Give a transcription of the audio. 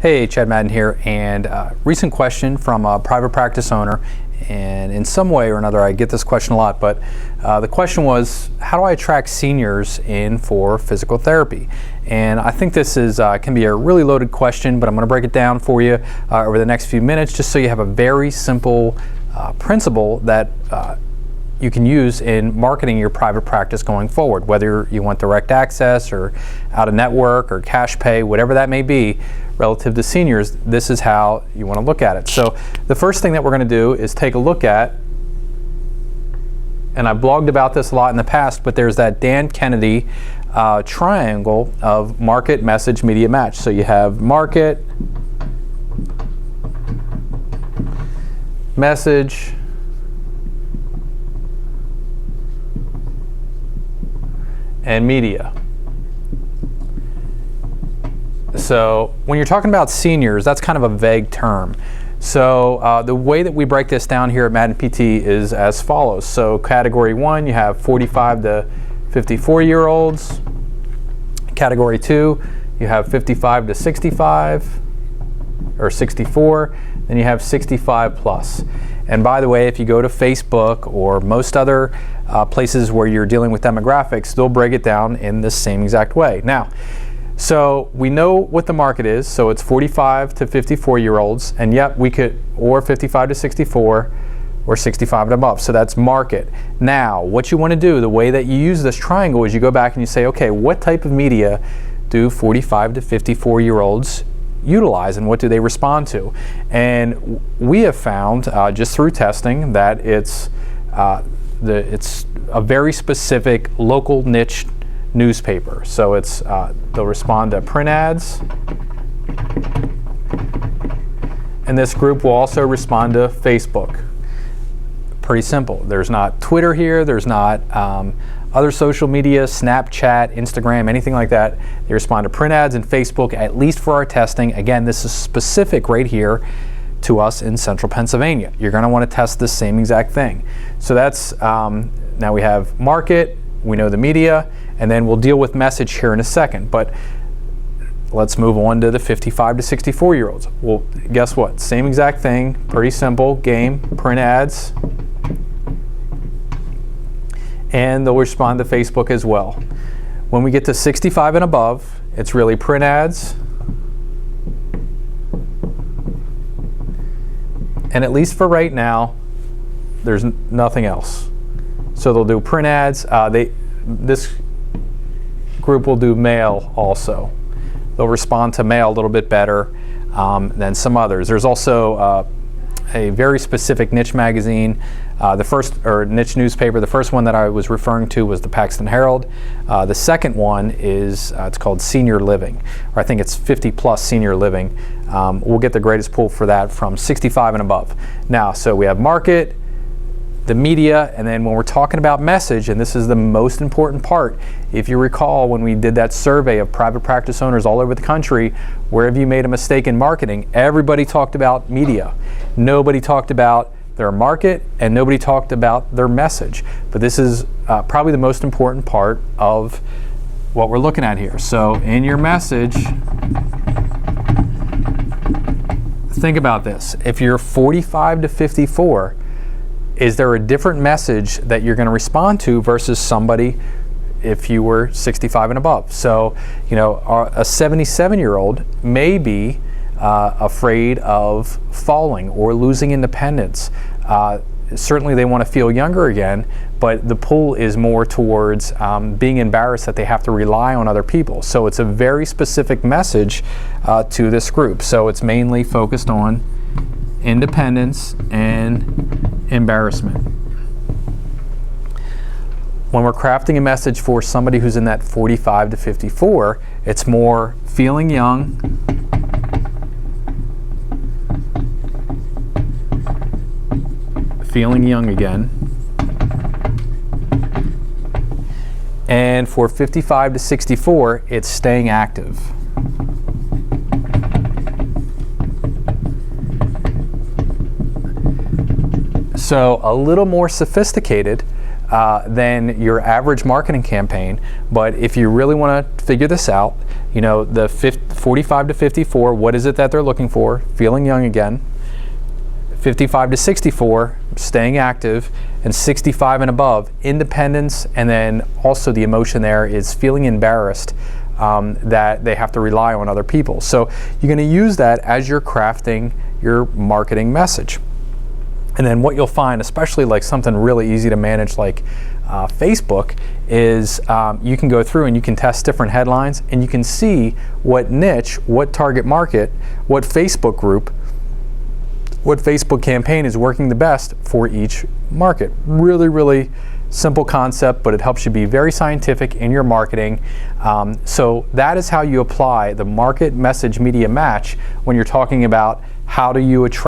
Hey, Chad Madden here, and recent question from a private practice owner, and in some way or another I get this question a lot, but the question was, how do I attract seniors in for physical therapy? And I think this is can be a really loaded question, but I'm going to break it down for you over the next few minutes just so you have a very simple principle that you can use in marketing your private practice going forward, whether you want direct access or out of network or cash pay, whatever that may be. Relative to seniors, this is how you want to look at it. So the first thing that we're going to do is take a look at, and I've blogged about this a lot in the past, but there's that Dan Kennedy triangle of market, message, media, match. So you have market, message, and media. So when you're talking about seniors, that's kind of a vague term. So the way that we break this down here at Madden PT is as follows. So category 1, you have 45 to 54-year-olds. Category 2, you have 55 to 65 or 64. Then you have 65 plus. And by the way, if you go to Facebook or most other places where you're dealing with demographics, they'll break it down in the same exact way. Now, so we know what the market is, so it's 45 to 54-year-olds, and yet we could, or 55 to 64, or 65 and above, so that's market. Now, what you want to do, the way that you use this triangle is you go back and you say, okay, what type of media do 45 to 54-year-olds utilize and what do they respond to? And we have found, just through testing, that it's a very specific local niche newspaper. So it's they'll respond to print ads, and this group will also respond to Facebook. Pretty simple. There's not Twitter here, there's not other social media, Snapchat, Instagram, anything like that. They respond to print ads and Facebook, at least for our testing. Again, this is specific right here to us in central Pennsylvania. You're going to want to test the same exact thing. So that's, now we have market, we know the media, and then we'll deal with message here in a second. But let's move on to the 55 to 64-year-olds. Well, guess what? Same exact thing, pretty simple game, print ads, and they'll respond to Facebook as well. When we get to 65 and above, it's really print ads, and at least for right now, there's nothing else. So they'll do print ads. This group will do mail also. They'll respond to mail a little bit better than some others. There's also a very specific niche magazine, niche newspaper. The first one that I was referring to was the Paxton Herald. The second one is, it's called Senior Living, or I think it's 50 plus Senior Living. We'll get the greatest pull for that from 65 and above. Now, so we have market, the media, and then when we're talking about message, and this is the most important part, if you recall when we did that survey of private practice owners all over the country, where have you made a mistake in marketing? Everybody talked about media. Nobody talked about their market, and nobody talked about their message. But this is probably the most important part of what we're looking at here. So in your message, think about this. If you're 45 to 54, is there a different message that you're going to respond to versus somebody if you were 65 and above? So, you know, a 77-year-old may be afraid of falling or losing independence. Certainly they want to feel younger again, but the pull is more towards being embarrassed that they have to rely on other people. So it's a very specific message to this group. So it's mainly focused on independence and embarrassment. When we're crafting a message for somebody who's in that 45 to 54, it's more feeling young, feeling young again, and for 55 to 64, it's staying active. So a little more sophisticated, than your average marketing campaign. But if you really want to figure this out, you know, the 45 to 54, what is it that they're looking for? Feeling young again. 55 to 64, staying active, and 65 and above, independence, and then also the emotion there is feeling embarrassed that they have to rely on other people. So you're going to use that as you're crafting your marketing message. And then what you'll find, especially like something really easy to manage like Facebook, is you can go through and you can test different headlines and you can see what niche, what target market, what Facebook group, what Facebook campaign is working the best for each market. Really, really simple concept, but it helps you be very scientific in your marketing. So that is how you apply the market message media match when you're talking about how do you attract